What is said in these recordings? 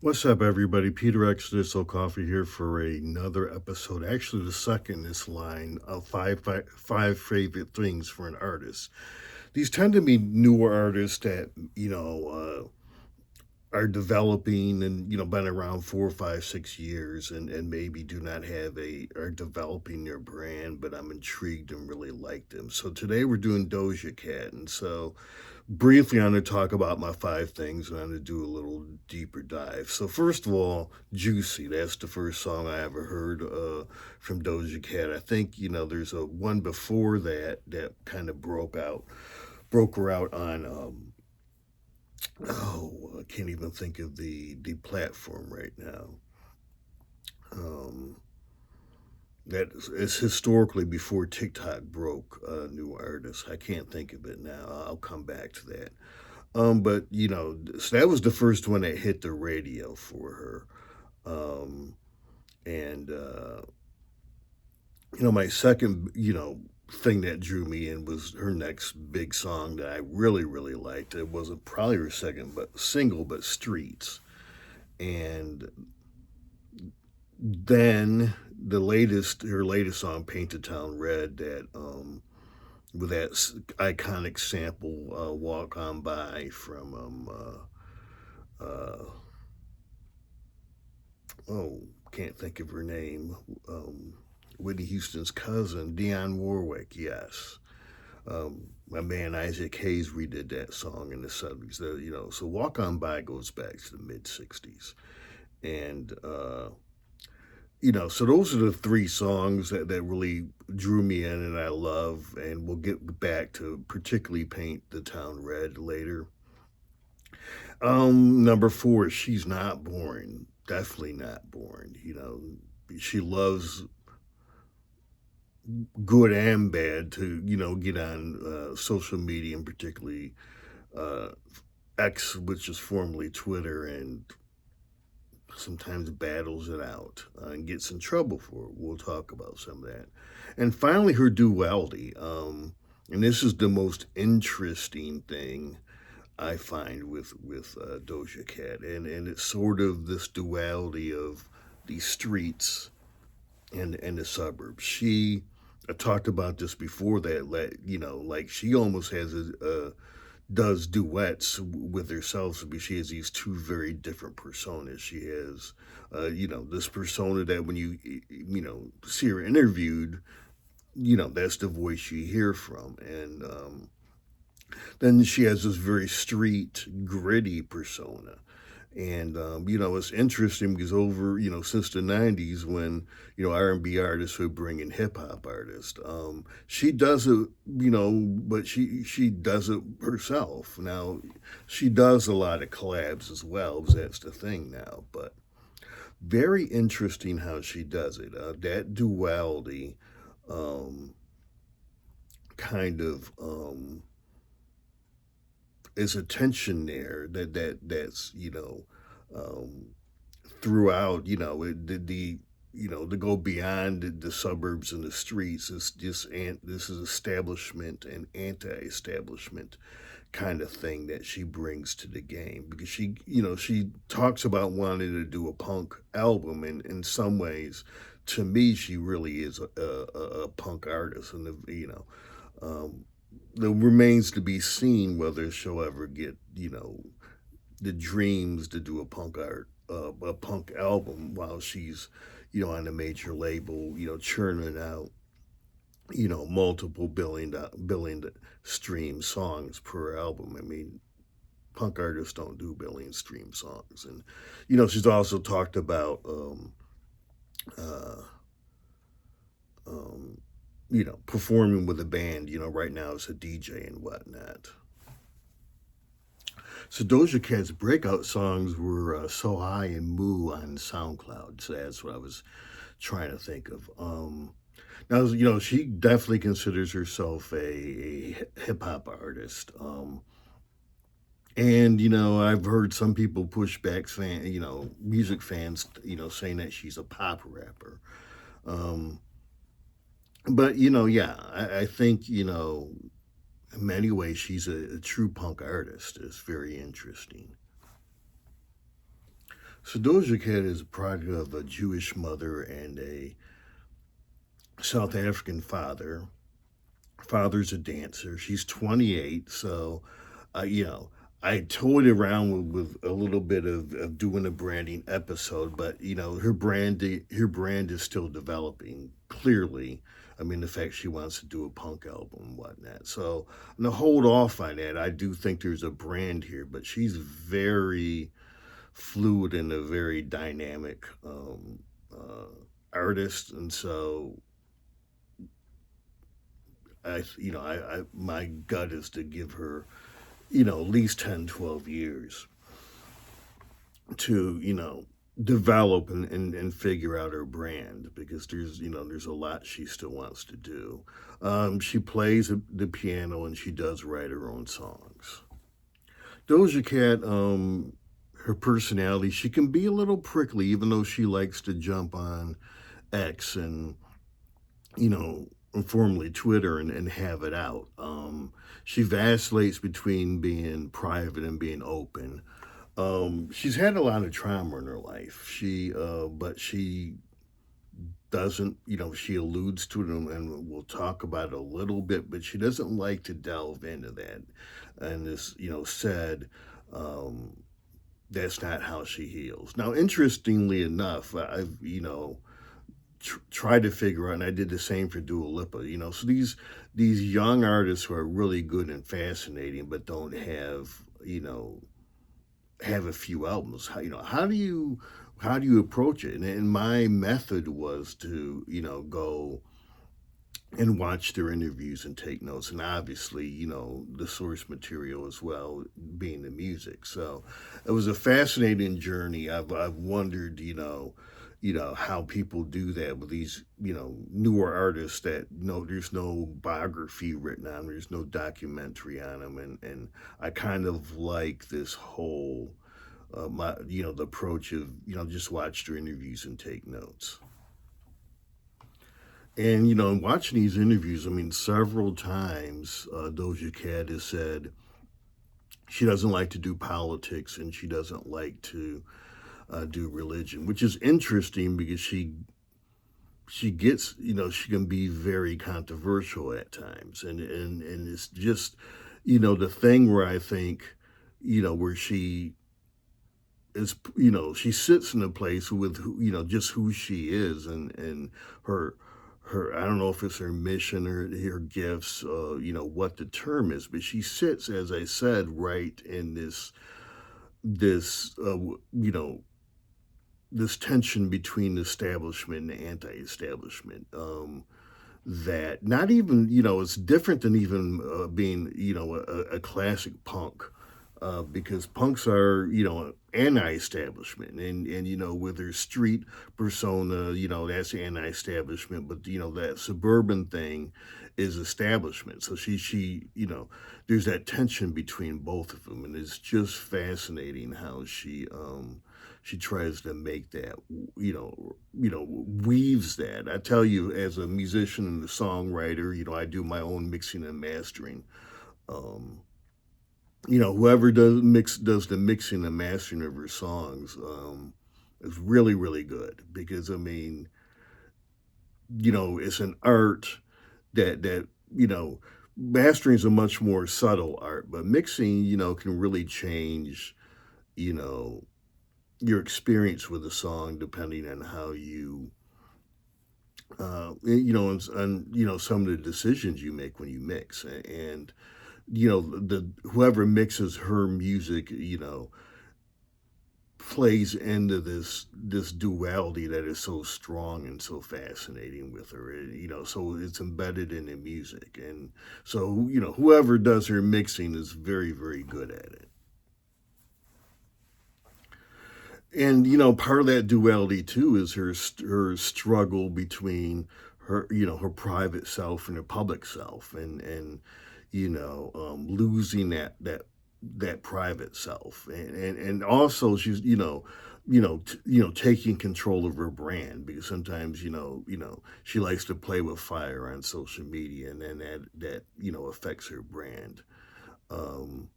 What's up, everybody? Peter Exodus Coffee here for another episode. Actually, the second in this line of five favorite things for an artist. These tend to be newer artists that are developing and been around 4, 5, 6 years and maybe do not have are developing their brand, but I'm intrigued and really like them. So today we're doing Doja Cat, and so briefly I'm going to talk about my five things and I'm going to do a little deeper dive. So first of all, Juicy. That's the first song I ever heard from Doja Cat. I think there's a one before that kind of broke her out on. I can't even think of the platform right now. Um, that is historically before TikTok broke new artists. I can't think of it now. I'll come back to that. But so that was the first one that hit the radio for her. And my second, thing that drew me in was her next big song that I really, really liked. It wasn't probably her second but single, but Streets. And then her latest song, Paint the Town Red, that with that iconic sample, Walk On By from oh, can't think of her name. Whitney Houston's cousin, Dionne Warwick, yes. My man Isaac Hayes redid that song in the 70s. So Walk On By goes back to the mid 60s. And, so those are the three songs that really drew me in and I love. And we'll get back to particularly Paint the Town Red later. Number four, She's Not Boring. Definitely not boring. She loves good and bad to get on social media, and particularly uh, X, which is formerly Twitter, and sometimes battles it out and gets in trouble for it. We'll talk about some of that. And finally, her duality. And this is the most interesting thing I find with Doja Cat, and it's sort of this duality of the streets and the suburbs. I talked about this before that, like she almost has does duets with herself. But she has these two very different personas. She has, this persona that when you see her interviewed, that's the voice you hear from, and then she has this very street, gritty persona. And it's interesting because since the '90s, when R&B artists would bring in hip hop artists, she does it, but she does it herself. Now, she does a lot of collabs as well, because that's the thing now. But very interesting how she does it. That duality, um, kind of. Is a tension there that's um, throughout. To go beyond the suburbs and the streets. This is establishment and anti-establishment kind of thing that she brings to the game, because she talks about wanting to do a punk album, and in some ways, to me, she really is a punk artist, and um, it remains to be seen whether she'll ever get the dreams to do a punk album while she's on a major label, churning out multiple billion stream songs per album. I mean, punk artists don't do billion stream songs. And she's also talked about uh um performing with a band, right now as a DJ and whatnot. So Doja Cat's breakout songs were So High and Moo on SoundCloud. So that's what I was trying to think of. Now, she definitely considers herself a hip hop artist. And, I've heard some people push back, music fans, saying that she's a pop rapper. Um, but, yeah, I think, in many ways, she's a true punk artist. It's very interesting. So Doja Cat is a product of a Jewish mother and a South African father. Father's a dancer. She's 28, so you know, I toyed around with a little bit of doing a branding episode, but her brand is still developing. Clearly, I mean the fact she wants to do a punk album and whatnot. So I'm gonna hold off on that. I do think there's a brand here, but she's very fluid and a very dynamic artist, and so I my gut is to give her at least 10, 12 years to, develop and figure out her brand because there's a lot she still wants to do. She plays the piano and she does write her own songs. Doja Cat, her personality, she can be a little prickly, even though she likes to jump on X and, you know, formerly Twitter and have it out. She vacillates between being private and being open. She's had a lot of trauma in her life. But she doesn't, she alludes to it and we'll talk about it a little bit, but she doesn't like to delve into that. And this, said, um, that's not how she heals. Now, interestingly enough, I've, tried to figure out, and I did the same for Dua Lipa, so these young artists who are really good and fascinating, but don't have a few albums. How do you approach it? And my method was to go and watch their interviews and take notes, and obviously the source material as well, being the music. So it was a fascinating journey. I've wondered how people do that with these newer artists that there's no biography written on, there's no documentary on them, and I kind of like this whole my the approach of just watch their interviews and take notes. And in watching these interviews, I mean, several times Doja Cat has said she doesn't like to do politics and she doesn't like to do religion, which is interesting because she gets she can be very controversial at times, and it's just the thing where I think where she sits in a place with just who she is and her I don't know if it's her mission or her gifts, what the term is, but she sits, as I said, right in this tension between establishment and anti-establishment. That not even it's different than even being a classic punk, because punks are anti-establishment, and with their street persona, that's anti-establishment, but that suburban thing is establishment. So she there's that tension between both of them, and it's just fascinating how she tries to make that, weaves that. I tell you, as a musician and a songwriter, I do my own mixing and mastering. Um, whoever does the mixing and mastering of her songs, is really really good because I mean, it's an art that mastering is a much more subtle art, but mixing can really change you know your experience with a song depending on how you and some of the decisions you make when you mix, and the whoever mixes her music plays into this duality that is so strong and so fascinating with her, so it's embedded in the music, and so whoever does her mixing is very very good at it. And part of that duality too is her struggle between her private self and her public self, and losing that private self, and also she's taking control of her brand, because sometimes she likes to play with fire on social media, and then that affects her brand. um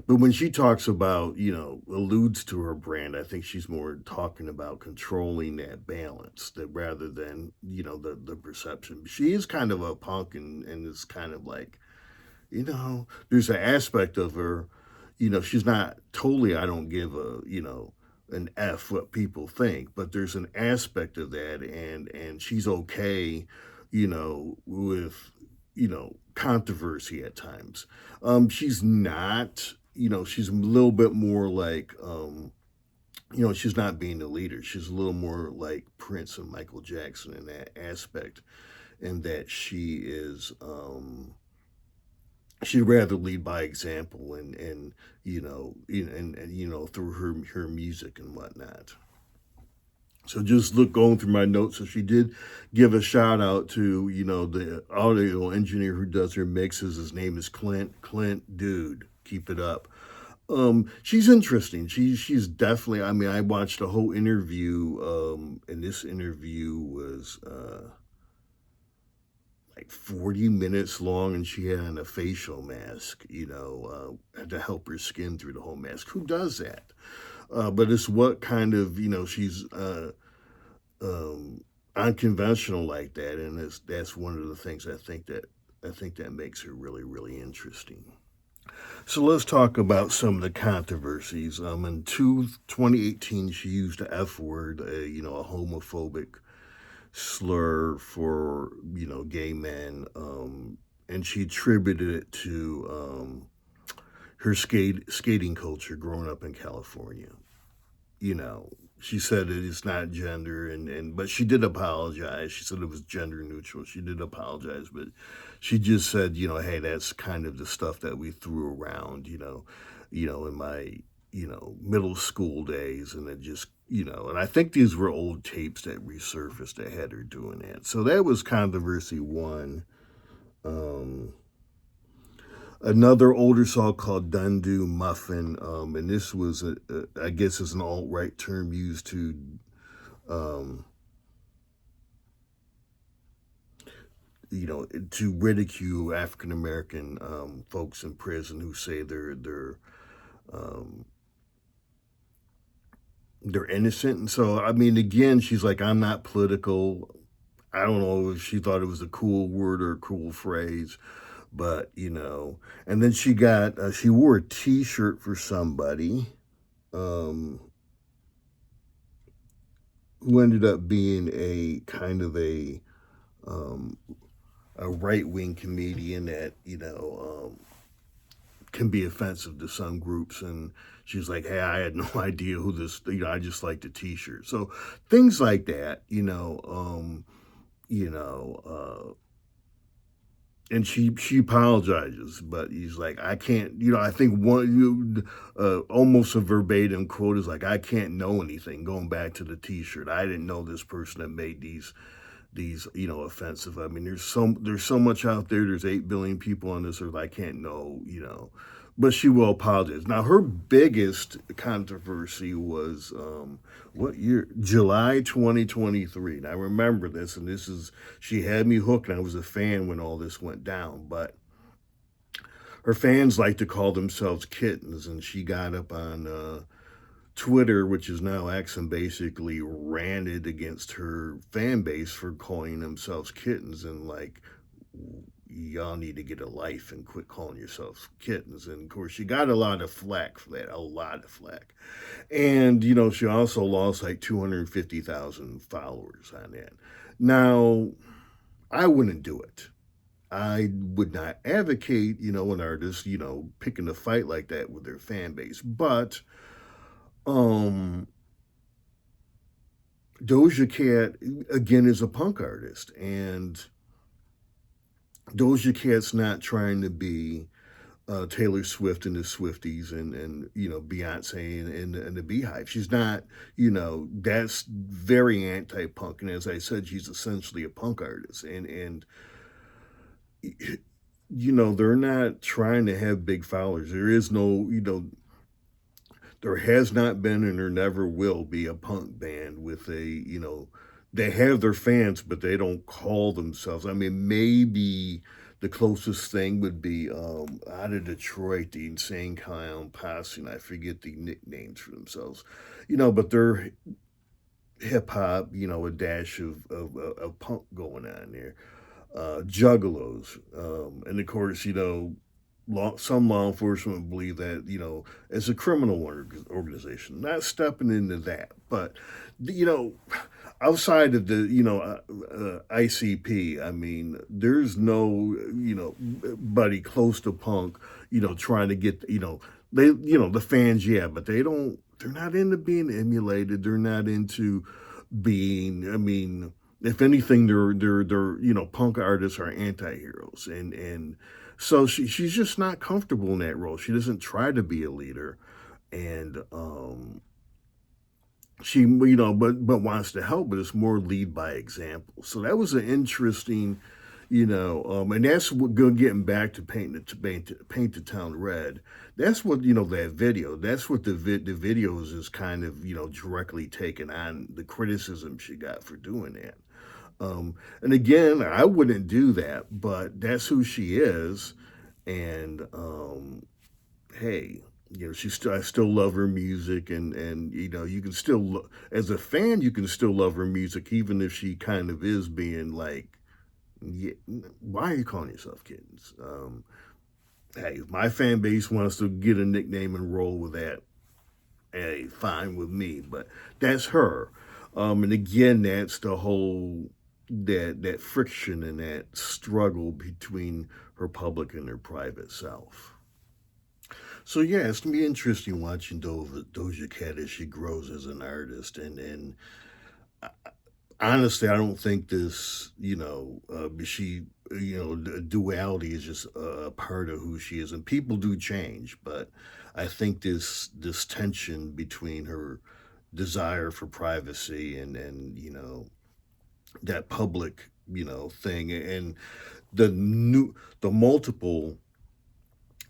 But when she talks about, alludes to her brand, I think she's more talking about controlling that balance that rather than, the perception. She is kind of a punk and is kind of like, there's an aspect of her, she's not totally, I don't give a, an F what people think, but there's an aspect of that and she's okay, with, controversy at times. She's not, she's a little bit more like she's not being the leader. She's a little more like Prince and Michael Jackson in that aspect, in that she'd rather lead by example and through her music and whatnot. So just look going through my notes. So she did give a shout out to the audio engineer who does her mixes. His name is Clint. Clint, dude, keep it up. She's interesting. She's definitely. I mean, I watched a whole interview. And this interview was like 40 minutes long, and she had on a facial mask. Had to help her skin through the whole mask. Who does that? But it's what kind of she's um, unconventional like that, and that's one of the things I think that makes her really really interesting. So let's talk about some of the controversies. In 2018, she used the F word, a homophobic slur for gay men, and she attributed it to her skating culture growing up in California. you know, she said it is not gender and but she did apologize. She said it was gender neutral. She did apologize, but she just said, hey, that's kind of the stuff that we threw around, in my, middle school days and it just and I think these were old tapes that resurfaced that had her doing that. So that was controversy one. Um Another older song called Dundu Muffin, and this was, I guess, is an alt right term used um, to ridicule African American folks in prison who say um, they're innocent. And so, I mean, again, she's like, I'm not political. I don't know if she thought it was a cool word or a cool phrase, but and then she wore a T-shirt for somebody um, who ended up being a kind of um, a right wing comedian that can be offensive to some groups, and she's like, "Hey, I had no idea who this. I just liked the T-shirt." So things like that, you know. And she apologizes, but he's like, I can't, I think almost a verbatim quote is like, I can't know anything. Going back to the T-shirt, I didn't know this person that made these offensive. I mean, there's so much out there. There's 8 billion people on this earth. I can't know, but she will apologize. Now, her biggest controversy was what year? July 2023. And I remember this, and she had me hooked, and I was a fan when all this went down. But her fans like to call themselves kittens, and she got up on Twitter, which is now X, and basically ranted against her fan base for calling themselves kittens and like, y'all need to get a life and quit calling yourselves kittens. And of course, she got a lot of flack for that, a lot of flack. And, she also lost like 250,000 followers on that. Now, I wouldn't do it. I would not advocate, an artist, picking a fight like that with their fan base. But um Doja Cat again is a punk artist, and Doja Cat's not trying to be Taylor Swift and the Swifties and Beyonce and the Beehive. She's not, that's very anti-punk. And as I said, she's essentially a punk artist, and they're not trying to have big followers. There is no, there has not been and there never will be a punk band with they have their fans, but they don't call themselves. I mean, maybe The closest thing would be out of Detroit, the Insane Clown Posse, and I forget the nicknames for themselves, but they're hip hop, a dash of punk going on there. Juggalos, and of course, some law enforcement believe that it's a criminal organization. Not stepping into that, but you know, outside of the ICP, I mean, there's no buddy close to punk, trying to get the fans, yeah, but they don't. They're not into being emulated. They're not into being. I mean, if anything, they're punk artists are anti-heroes, and so she's just not comfortable in that role. She doesn't try to be a leader, and she but wants to help, but it's more lead by example. So that was an interesting, and that's what getting back to paint the town red. That's what that video. That's what the videos is kind of directly taken on the criticism she got for doing that. And again, I wouldn't do that, but that's who she is. And hey, I still love her music, and you can still, as a fan, you can still love her music, even if she kind of is being like, yeah, why are you calling yourself kittens? Hey, if my fan base wants to get a nickname and roll with that, hey, fine with me. But that's her. And again, that's the whole that friction and that struggle between her public and her private self. So yeah, it's gonna be interesting watching Doja Cat as she grows as an artist, and honestly, I don't think this, she, duality is just a part of who she is, and people do change, but I think this tension between her desire for privacy and that public thing, and the multiple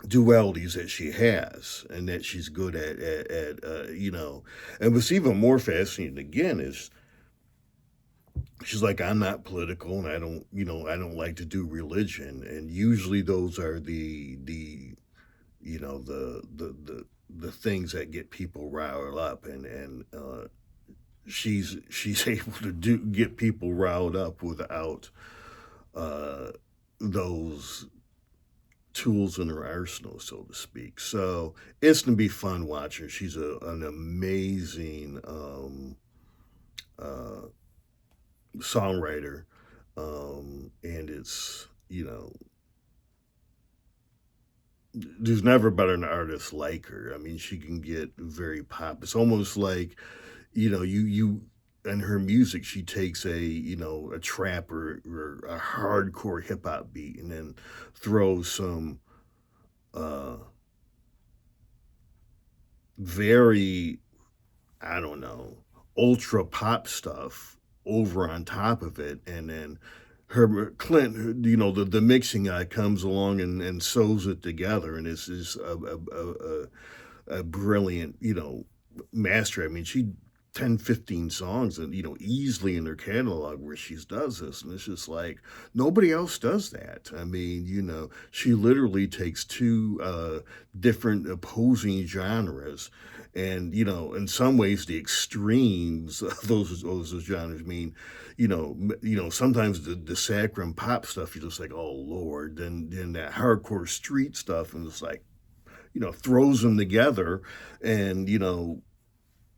dualities that she has and that she's good at and what's even more fascinating again is she's like, I'm not political, and I don't like to do religion, and usually those are the the things that get people riled up, and she's able to do get people riled up without uh those tools in her arsenal, so to speak. So it's gonna be fun watching her. She's an amazing uh songwriter, and it's there's never been an artist like her. I mean, she can get very pop. It's almost like you and her music. She takes a trap or a hardcore hip hop beat, and then throws some uh very, I don't know, ultra pop stuff over on top of it, and then the mixing guy comes along and sews it together, and it's is a brilliant, master. I mean, she 10, 15 songs and easily in her catalog where she does this, and it's just like nobody else does that. I mean, she literally takes two different opposing genres, and in some ways the extremes of those genres mean sometimes the sacrum pop stuff you're just like, oh lord, then that hardcore street stuff, and it's like throws them together, and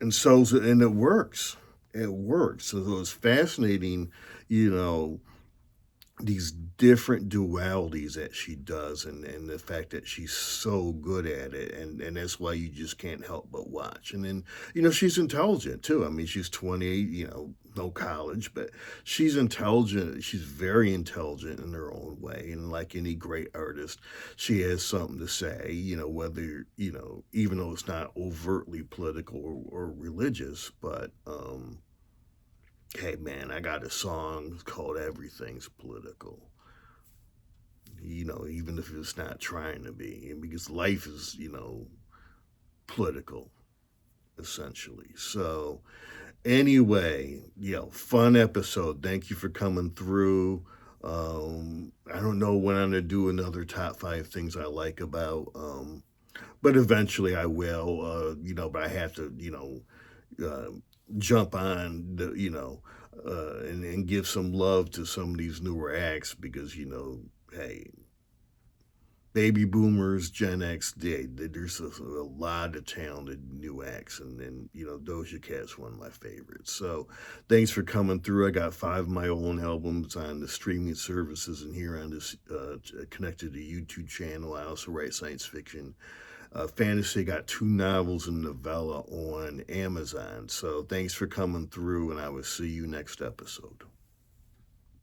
and it works. It works. So it's fascinating, you know, these different dualities that she does, and the fact that she's so good at it, and that's why you just can't help but watch. And then she's intelligent too. I mean, she's 28, no college, but she's intelligent. She's very intelligent in her own way, and like any great artist, she has something to say, whether even though it's not overtly political or religious. But hey man, I got a song called Everything's Political. Even if it's not trying to be, and because life is, political, essentially. So anyway, fun episode. Thank you for coming through. I don't know when I'm gonna do another top 5 things I like about, but eventually I will, but I have to, uh, jump on and give some love to some of these newer acts because, hey, baby boomers, Gen X, there's a lot of talented new acts, and Doja Cat's one of my favorites. So, thanks for coming through. I got 5 of my own albums on the streaming services, and here on this connected to YouTube channel. I also write science fiction, fantasy. Got 2 novels and novella on Amazon. So, thanks for coming through, and I will see you next episode.